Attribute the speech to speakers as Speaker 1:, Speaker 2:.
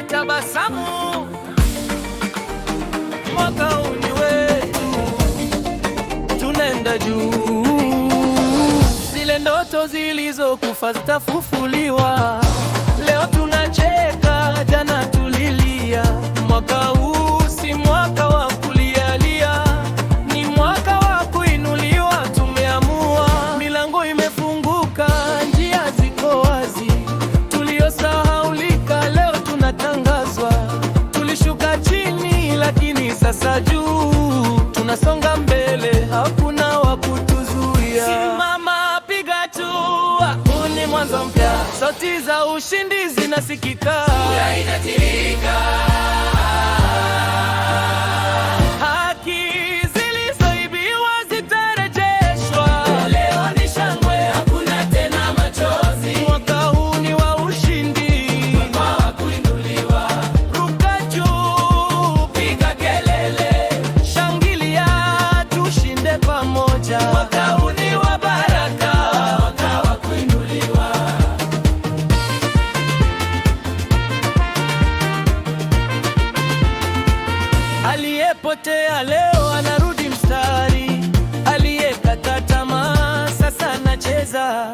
Speaker 1: tabasamu. Mwaka huu ni wetu, tunaenda juu. Zile ndoto zilizokufa zitafufuliwa. Leo tunacheka, jana tulilia. Mwaka huu si mwaka wa kulialia, ni mwaka wa kuinuliwa. Tumeamua, milango imefunguka, njia ziko wazi. Tuliosahaulika leo tunatangazwa. Tulishuka chini lakini sasa juu. Tunasonga mbele, hakuna wa kutuzuia. Simama, piga hatua, huu ni mwanzo mpya. Sauti za ushindi zinasikika, furaha inatirika. Haki zilizoibiwa zitarejeshwa. Leo ni shangwe, hakuna tena machozi. Mwaka huu ni wa ushindi, mwaka wa kuinuliwa. Ruka juu, piga kelele, shangilia, tushinde pamoja. Mwaka huu ni wa baraka, mwaka wa kuinuliwa. Aliyepotea leo anarudi mstari, aliyekata tamaa sasa anacheza.